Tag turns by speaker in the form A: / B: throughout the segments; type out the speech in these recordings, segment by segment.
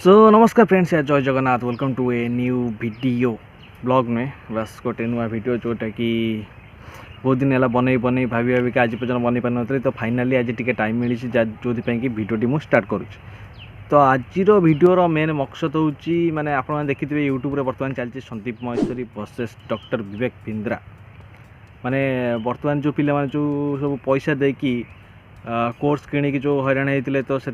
A: सो नमस्कार फ्रेंड्स या जय Jagannath welcome to a new video blog में बस गोटे नुआ वीडियो जोटा कि बहुत दिन है बनई बनई भाभी भाभी कि आज पर्यटन बनई पार नी तो फाइनाली आज टी टाइम मिली जो कि भिडियोटी मुझे स्टार्ट करुँच। तो आज भिडियोर मेन मकसद हूँ मैंने आप देखिए यूट्यूब बर्तमान चलती संदीप महेश्वरी वर्सेस डॉक्टर विवेक बिंद्रा माने बर्तमान जो पिला जो सब पैसा देकी कोर्स किणी जो हैरान होते तो से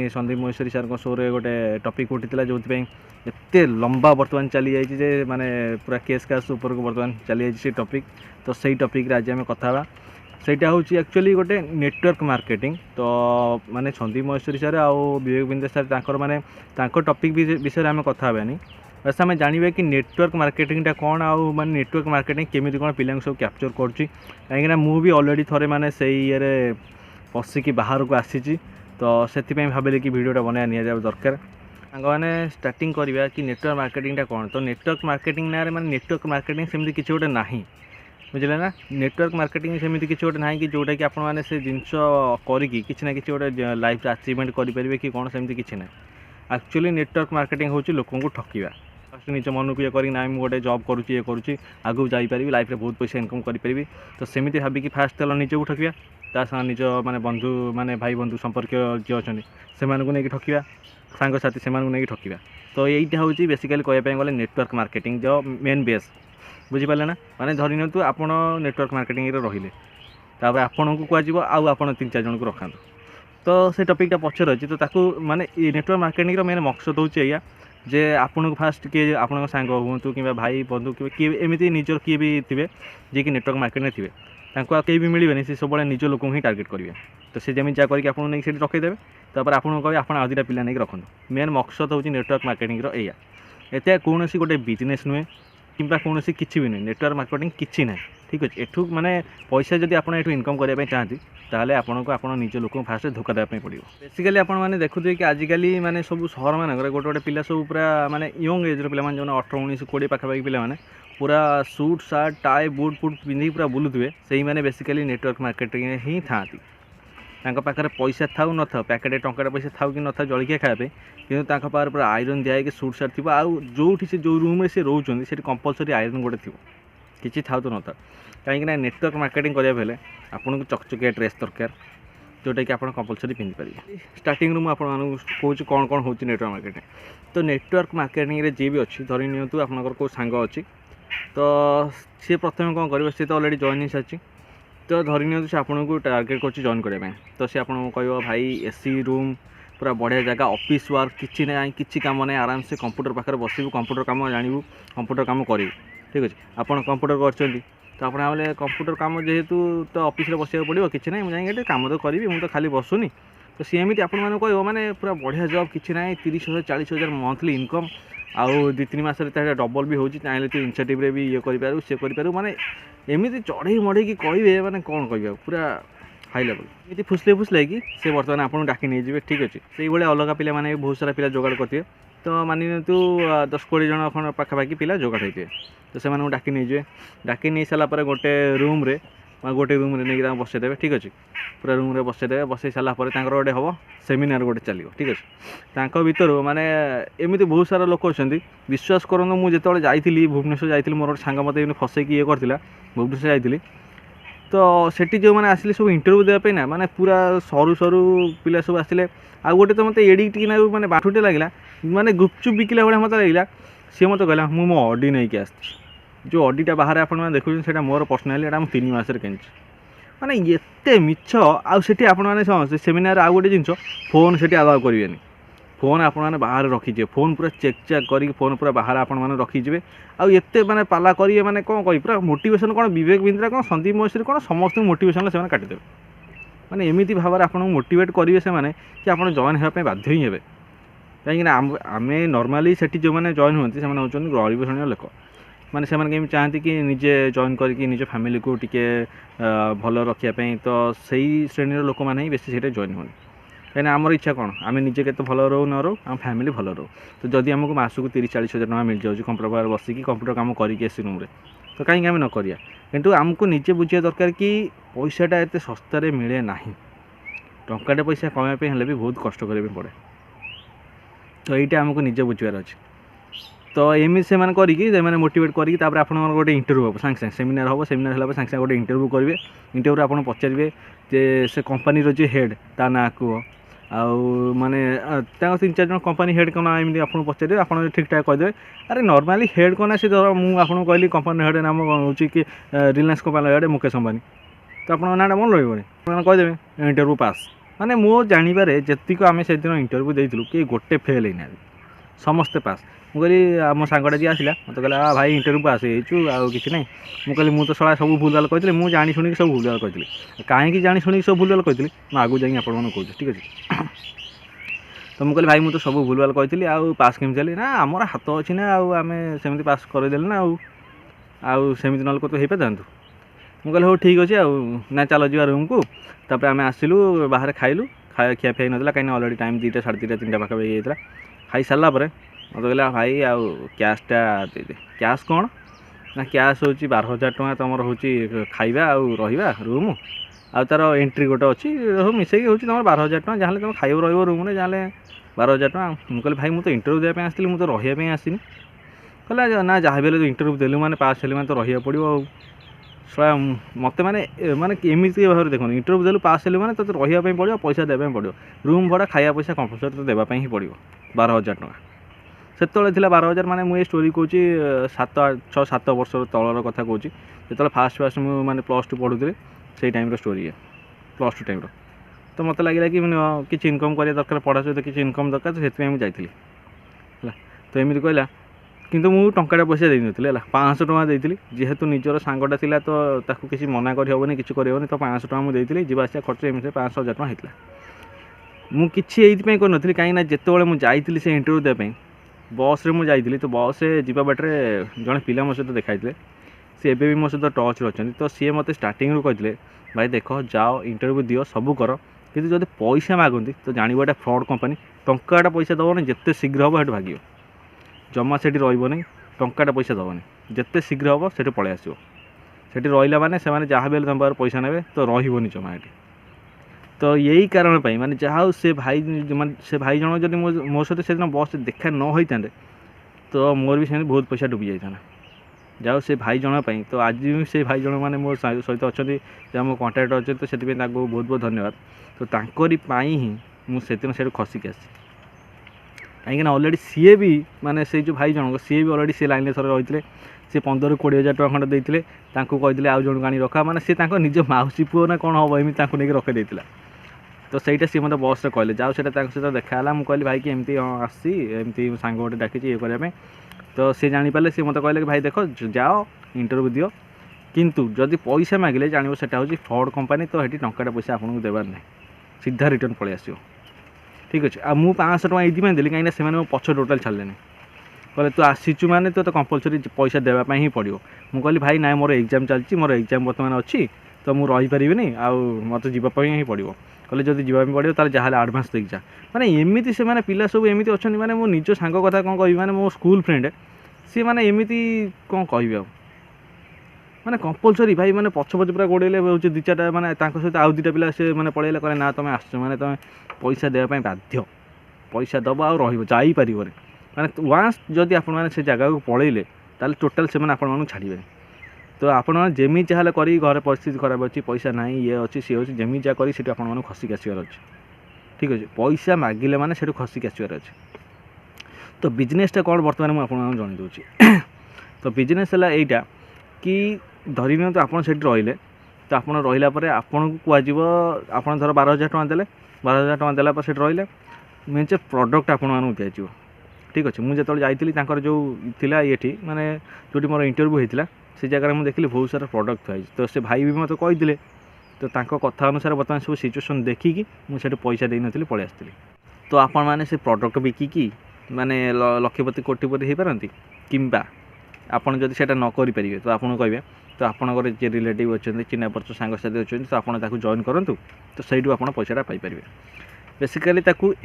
A: संदीप महेश्वरी सार शो रे गोटे टपिक उठी जो एत लंबा बर्तमान चली जाए माने पूरा केस कास ऊपर को बर्तमान चली जाए टपिक। तो सही टपिक आज आम कथा सहीटा हूँ एक्चुअली गोटे नेटवर्क मार्केटिंग। तो माने संदीप महेश्वरी सार आउ विवेक बिंद्रा सार माने टपिक विषय आम कथा नहीं बस आम जानवा कि नेटवर्क मार्केटिंगटा कौन आउ माने नेटवर्क मार्केटिंग केमी कौन पिला सब कैप्चर करुँची कहीं मुझे अलरेडी थे माने से ये पशिकी बाहर को आसी तो से भाविले कि भिडियोटा बनाया नि दरकार मैंने स्टार्टिंग करवा कि नेटवर्क मार्केटिंगटा कौन। तो नेटवर्क मार्केटिंग ना माने नेटवर्क मार्केटिंग सेमती किसी गोटे ना बुझे ना नेटवर्क मार्केटिंग सेमती किसी गोटे ना कि जोटा कि आप जिनस करी किसी ना कि गोटे लाइफ अचीवमेंट करेंगे कि कौन सेमती किसी ना। एक्चुअली नेटवर्क मार्केटिंग हूँ लोक को ठकिया फर्स्ट निज मन को ये करना मुझे गोटे जॉब करुँच ये करुँच आगू जापरि लाइफ में बहुत पैसा इनकम करी। तो सेमती भाविकी फास्ट तेल निजक ठकिया निज माने बंधु माने भाई बंधु संपर्क जी अच्छा से नहीं ठकिया सांग साथी से नहीं ठकिया। तो यहीटा हूँ बेसिकली कहवाई गले नेटवर्क मार्केटिंग जो मेन बेस बुझीपारे ना माने धरी नियंतु आपण नेटवर्क मार्केटिंग रहिले तापर आपन को कह आप 3-4 जन को रखा तो से टपिकटा पचर अच्छी। तो ताकू माने नेटवर्क मार्केटिंग मेन मकसद हूँ या जे आपन को फास्ट किए आप सांग हूँ कि भाई बंधु किए एमती निजर किए भी थे जी कि नेटवर्क मार्केटिंग थे कहीं भी मिलबे सी सब निज लोक ही टार्गेट करेंगे। तो से जमी जहाँ करके आपको नहीं रखईदेवे तापर आपको कहे आप आदि पिला नहीं रखु मेन मकसद हूँ नेटवर्क मार्केटिंग या एत कौन गोटे बिजनेस नुहे कि कौन किसी भी नुहे नेटवर्क मार्केटिंग किसी ना ठीक अच्छे एठू माने पैसा जब आप इनकम करने चाहती ताहले आपको आप निज लोक फास्ट धोखा देवाई पड़ो। बेसिकली आपने देखुए कि आजिकल माने सब सहर मान गोटे गोटे पिला सब पूरा माने यंग एज्र पिला जो 18-19-20 पाखापाखि पिला पूरा सूट सार्ट टाई बूट फुट पिंधिक पूरा बुलूए से मैंने बेसिकली नेटवर्क मार्केटिंग ही था पाखे पैसा था न था पैकेट टंका पैसा था कि न था जलखिया खायापे कि पाखे पूरा आयरन दिखाई सूट सार्ट थी आउ जो से जो रूम से रोचे से कंपलसरी आयरन गोटे थी किसी था तो न था कहीं नेटवर्क मार्केटिंग कराया आपको चकचकिया ड्रेस दरकार जोटा कि आप कंपलसरी पिंधि पारे। स्टार्टिंग मुझे कहूँ कौन कौन हो नेटवर्क मार्केटिंग। तो नेटवर्क मार्केटिंग जी भी अच्छी धरी नियंतु आपंकर को सांग अच्छी तो सी प्रथम कौन कर सी तो अलरेडी जॉइन हो सारी तो धरी नियंतु से आपको टार्गेट कर जॉइन करने तो सी आपको कह भाई एसी रूम पूरा बढ़िया जगह ऑफिस वर्क किसी ना किसी काम नहीं आराम से कंप्यूटर पाखे बसबू कंप्यूटर काम जानू कंप्यूटर काम करू ठीक अच्छे आप कंप्यूटर कर तो आप कंप्यूटर काम जेहेतु तो ऑफिस रे बसिया पड़ो कि ना मुझे कम तो करी मुझे तो खाली बसुनी तो सी एमती आप कह मैंने पूरा बढ़िया जॉब किसी ना 30,000-40,000 मंथली इनकम आउ 2-3 मासरे डबल भी होची चाहे तो इनिशिएटिव भी ये करूँ सी करूँ माने एमती चढ़ई मढ़ई कहे मैंने कौन कह पूरा हाई लेवल ये फुसले कि से बर्तमान आपको डाकी नहीं जी ठीक अच्छे से भाई अलग पिला माने बहुत सारा पिला जोगाड़ करते तो मानि नियंतु 10-20 जन खंड पाखापाखि पिला जोगाड़ होते तो से डाकी नहीं डाकी नहीं सारापर गोटे रूम रे नहीं बसईदेवे ठीक अच्छे पूरा रूम रे बसईदेवे बसई सारापर गोटे हम सेमिनार गोटे चलो ठीक अच्छे भर माने एमती बहुत सारा लोक अच्छा विश्वास करूँ मुझे जो जाइली भुवनेश्वर जाइली मोर गोटे सांग मत फसैकी ये करता भुवनेश्वर जाइली तो सेठी जो मैंने आसिले सब इंटरव्यू देवाई ना माने पूरा सरू सरू पिला सब आसिले आ गोटे तो मत एडिट ना माने बाठुटे लगे माने गुपचुप बिकिला भाई मत लगे सी मत कहला मुझे मो अडी नहीं कि आसती जो अडीटा बाहर आप देखुन से मोर पर्सनाली एटा 3 मासरे कि माने एते मिछ आउे आपने सेमिनार आउ गोटे जिनस फोन से अलाउ करेंगे फोन आप बाहर रखीजे फोन पूरा चेक चेक कर फोन पूरा बाहर आप रखीजे आते मैंने पाला करेंगे मैंने कौन कह पूरा मोटिवेशन कौन विवेक बिंद्रा कौन संदीप महेश्वरी कौन समस्त मोटिवेशन से काटिदेवे माने एमती भाव आपको मोटिवेट करेंगे से कि आप जॉइन होगापी बाध्य ही हे कहीं आम नॉर्मली से जो मैंने जॉइन होती से होती गरीब श्रेणी लोक माने से कमी चाहती कि निजे जॉइन करके निज फैमिली को टिके भल रखापी तो सही श्रेणी लोक मैंने बेसी से जॉइन होनी कहीं आमर इच्छा कौन आम निजे के भल रो न रो आम फैमिली भल रो तो जदि आमको मासक 30-40 हज़ार मिल जाऊँ कंप्यूटर पाखे बसिकी कंप्यूटर काम करके एसी रूम तो कहीं आम न करिया किंतु आमको निजे बुझा दरकार कि पैसाटा एत सस्तार मिले ना टंकाटे पैसा कमापी भी बहुत कष्ट करें पड़े तो ये आमको निजे बुझार अच्छे तो एमती से मोटिवेट करके आप गोटे इंटरव्यू हम सागे सागे सेमिनार हम सेमिनार है सागे सागे गोटे इंटरव्यू करेंगे इंटरव्यू आप पचारे जे से कंपनी जो हेड ता ना कह आउ माने 3-4 जन कंपनी हेड कौन एमती आप पचारे आप ठीक ठाक कहीदे अरे नॉर्मली हेड कौन से धर मुझे कहली कंपनी हेड नाम हूँ कि रिलायंस कंपनी हेड मुकेश अंबानी तो आप नाटा मन रही कहीदेवे इंटरव्यू पास माने मो जानवर जी आम से दिन इंटरव्यू देलु कि गोटे फेल होना समस्ते पास मुझे मो सांगटा जी आसला मत कहला भाई इंटरव्यू पास हो कि ना मुझे मुझे तो सला सब भूलभाल कही मुझे जानी शुणी सब भूलभाल कही कहीं जानी शुणी सब भूलभाल कही मुझे आगू जाइए आपको कहूँ ठीक अच्छे तो मुझे भाई मुझे तो सब भूलभाल कही आउ पास केमी चली ना आमर हाथ अच्छी ना आम सेमती पास करदेले ना आमती ना तो हो पाता मुझे हो ठीक अच्छे ना चल जा रूम को तापर आम आसलु बाहर खाइलु खिया पिया ना कहीं अलरेडी टाइम 2टा 2:30 3टा पाखापाखि होता खाई सारा पर मत कहला भाई आउ कैशटा दे कैश कौन ना कैश हूँ 12,000 टଙ୍କା तुम हूँ खाଇବା आउ रहा रूम आ तार एंट्री गोटे अच्छी मिसेक हूँ तुम 12,000 टଙ୍କା जहाँ तुम खाइब रही रूम जहाँ 12,000 टଙ୍କା मुझे कहली भाई मुझे इंटरव्यू देवाई आसती मुझे तो रही आसनी कहला ना जहाँ भी इंटरव्यू देलु मैंने पास हेल्ले मैंने तो रहा पड़ो मत माने एमती भाव देखो इंटरव्यू देलु पास हेल्ले मैंने तो रही पड़ो पैसा देवाई पड़ो रूम भड़ा खाया पैसा कंपलसरी तो देवाई ही पड़ो 12,000 टଙ୍କା से 12,000 माने मुझे स्टोरी कहूँ 6-7 वर्ष तलर कथा कहूँ जो फास्ट मैंने +2 पढ़ुते से टाइम स्टोरी है +2 टाइम तो मत लगे कि किसी इनकम करा दरकार पढ़ा सहित किसी इनकम दरकार तो से मुझे जाइली तो एमती कहला किंतु मु टंकाटा पैसा दे नी 500 टଙ୍କା देती जेहेतु निजर सांगटा थिला तो ताकू किसी मना करहबनी किसी करहबनी तो 500 टଙ୍କା मुझे देती जीवासा खर्च एमती 500,000 टଙ୍କା होता मुझे ये करी कहीं जिते मुझे जाइली से इंटरव्यू देवाई बस रे मुझे जाइली तो बस रे जीवा बाटे जड़े पिला मो सहित देखाई सी एबे भी मो सहित टच रे अच्छा तो सी मत स्टार्टिंग कहते भाई देख जाओ इंटरव्यू दियो सब कर कि जब पैसा मागती तो जानव एटा फ्रॉड कंपनी टंकाटा पैसा दबनी जिते शीघ्र हम से भाग जमा से रही टंकाटा पैसा दबनी जिते शीघ्र हम से पलि आस रहा मैंने से जहाँ भी तुम पैसा ने तो रही जमा ये तो यही कारण माने जहाँ से भाई से भाई जन जब मो सहित से दिन बस देखा न होता तो मोर भी बहुत पैसा डूबी जाता जाओ से भाई जन तो आज भी से भाई जन मैंने मो सहित अच्छा मो कंटाक्ट अच्छे तो से बहुत बहुत धन्यवाद तो तांकरी ही मुझे से खसिक आसी कहीं अलरेडी सी भी माने से जो भाई जनक सी भी अलरेडी से लाइन थोड़े रही सी 15-20,000 टଙ୍କା खंड देते कहते आउ जन आनी रखा मैंने सी निज मौसी पुओ ना कौन हम एमती नहीं रखी तो सहीटा सी मतलब बस कहले जाओ से सहित देखा मुझे कहली भाई कि एमती आसी एमती सांग गोटे डाकी ये करने तो सी जापारे सी मत कहले कि भाई देख जाओ इंटरव्यू दियो किंतु जदि पैसा मागिले जान से हूँ फ्रॉड कंपनी तो ये टंकाटा पैसा आपको देवार ना सीधा रिटर्न पलि आस ठीक अच्छे आ मुझे 500 टଙ୍କା ये देली कहीं से पछ टोटाल छाड़े कहले तू आसीचु मैंने तो कंपलसरी पैसा देवाई ही पड़ो मुझे कहली भाई ना मोर एग्जाम चलती मोर एग्जाम बर्तमान अच्छी तो मुझे रहीपरि आउ मत जावाई ही पड़ो कहले जब जावाई पड़ो तो जहाँ आडभांस देख जा मैंने एमती से मैंने पिला सब एमती अच्छा मैंने मो निज सांग कथा कौन कह मैंने मो स्कूल फ्रेंड सी मैंने एमती कौन कह मैंने कंपलसरी भाई मैंने पछ पछ पूरा गोड़े हूँ 2-4टा मैंने सहित आउ 2टा पिला से मैंने पलैला कहे ना तुम आस मैंने तुम पैसा देवाई बाध्य पैसा दब आ रहीपर मैंने वांस जदि आप से जगह को पलैले ताल टोटाल से आपको छाड़े तो आपण जमी जहाँ कर घर परिस्थिति खराब अच्छी पैसा ना ये अच्छी सी अच्छी जमी जहाँ कर आपको खसिक आसबार अच्छे ठीक अच्छे पैसा मागिले मैंने से खसिक आसबार अच्छे तो बिजनेसटा कौन बर्तमान मुझे जन दूसरी तो बिजनेस है यहीटा कि धरी नि तो आप रही तो आप रहा आपन को कह आप धर 12,000 टଙ୍କା देले 12,000 टଙ୍କା देला से रही मेचे प्रडक्ट आपन दिज्व ठीक अच्छे मुझे जो जाइली जो थिला ये माने जो मोर इंटरव्यू होता से जगह मुझे देखिली बहुत सारा प्रडक्ट थी तो से भाई भी मत कही तो कथा अनुसार बर्तमान सब सिचुएसन देखिकी मुझे पैसा दे नी पलि आसती तो आपण मैंने से प्रडक्ट बिकिकी माने लक्षपति कोटिपति हो पारती किंबा आपड़ जब से न करें तो आपको कहे तो आपंकर जे रिलेटिव अच्छा चिन्ह परिचय सांगसाथी अच्छे तो आपड़ जॉइन करूँ तो सही आप पैसा पाइपर बेसिकली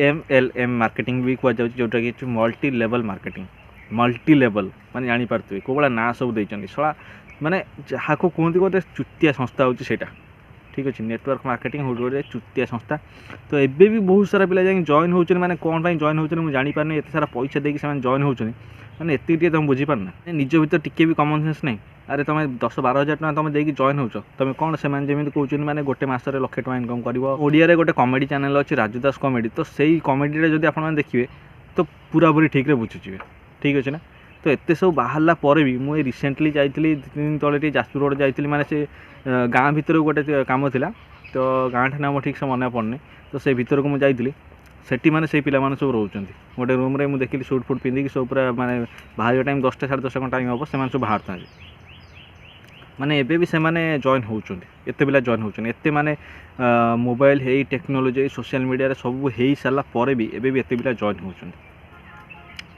A: MLM मार्केटिंग भी कहुँ जोटा कि multi level marketing multi level माने जानीपारे कौ भाया ना सब देती सला माने जहाँ को कहते गोटे चुतिया संस्था होता ठीक अच्छे नेटवर्क मार्केटिंग गोटे चुतिया संस्था तो एबे भी बहुत सारा पिला जाए जॉइन होचन माने कौन पाई जॉइन होचन मुझे जानी पारनी एते सारा पैसा देके से जॉइन होचन माने एति टिके तुम बुझी पारना निज भीतर टिके भी कॉमन सेंस नहीं अरे तुम 10-12 हज़ार टका तुम देकी जॉइन होच तुम कौन से जमी कहते माने गोटे मसरे लाख टका इनकम कर ओडिया गोटे कॉमेडी चैनल अच्छी राजदास कॉमेडी तो सही कॉमेडी जब आप देखिए तो पूरा पूरी ठीक बुझीजे ठीक अच्छे ना तो एत सब बाहरला भी मुझे रिसेंटली जाइली 2 दिन तले जाजपुर रोड जाइली माने से गाँ भीतर गोटे काम थिला तो गाँ ना ठीक से मन पड़नी तो से भीतर को मुझे जाइली सेठी माने से पिला माने सब रोचंती गोटे रूम रे मुझे देखिली सूट फुट पिंधिकी सब पूरा माने बाहर टाइम 10टा 10:30 टाइम हम से सब बाहर था माने एबे भी से माने जॉइन होचंती एते पिला जॉइन होचंती एते माने मोबाइल हे टेक्नोलोजी सोशल मीडिया रे सब हे सारा पर भी एबे भी एते पिला जॉइन होचंती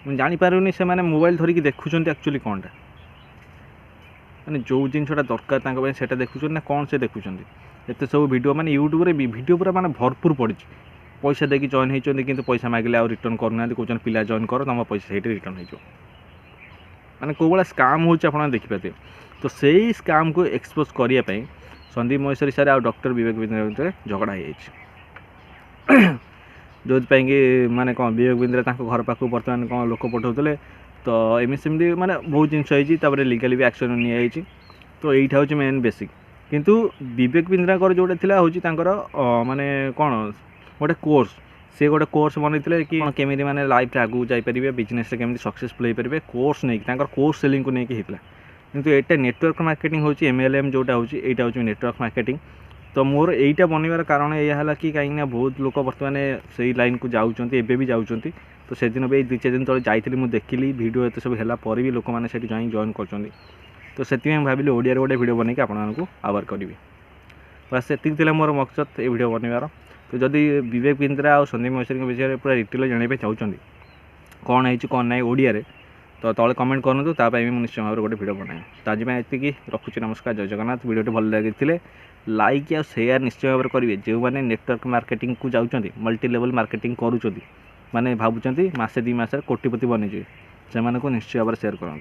A: मैं जानी पारुनी से माने मोबाइल धरिकी देखुचंती एक्चुअली कोनटा माने जो जिनसटा दरकार से देखुं ना कौन से देखुं एत सब वीडियो माने यूट्यूब रे वीडियो पूरा माने भरपूर पड़ी पैसा देकी जॉइन होती कि पैसा मागिले आ रिटर्न करना कहते पिला जॉइन कर तुम पैसा से रिटर्न हो माने कौ भाया स्काम हो देखिपारे तो सही स्काम को एक्सपोज करने संदीप महेश्वरी सार आ डॉक्टर विवेक बिंद्रा भीतर झगड़ा हो जो कि माने कौन विवेक बिंद्रा घर पाक बर्तमान कौन लोक पठाऊे तो एमती माने बहुत जिनस लीगली भी एक्शन नि तो यहीटा हूँ मेन बेसिक किंतु विवेक बिंद्रा जोटा थिला हूँ माने कौन गोटे कोर्स से गोटे कोर्स बनते कि केमी माने लाइफ आगू जापरेंगे बिजनेस केमी सक्सेसफुल हो पारे कोर्स नहीं कोर्स सेलिंग को लेकिन होता किंतु यहाँ नेटवर्क मार्केटिंग हूँ MLM जोटा हूँ यहाँ हूँ नेटवर्क मार्केटिंग तो मोर यहीटा बनवार कारण यह कि कहीं बहुत लोग बर्तमान से लाइन को जाऊँच एबे भी जाऊँच तो से दिन भी 2-4 दिन तले जाइली मुझे देखिली वीडियो एत सब है भी लोक मैंने से जॉइन कर तो से भाविली ओडिया गोटे वीडियो बनई आपको आवर करी बस से मोर मकसद ये वीडियो बनवार तो जदि विवेक बिंद्रा और संदीप महेश्वरी विषय में पूरा डिटेल जानापी चाहते कौन है कौन ना ओडिया तो तले कमेंट करूँ तापाई मुझे निश्चय भाव गोटे वीडियो बनाए तो आज ये रखुच्छी नमस्कार जय जगन्नाथ वीडियो भल लगी लाइक या शेयर निश्चय भाव करेंगे जो मैंने नेटवर्क मार्केटिंग को जाऊँच मल्टी लेवल मार्केटिंग करूँ माने भावुं मसे 2 मास कोटिपति बनीजे से निश्चय भाव शेयर करूँ।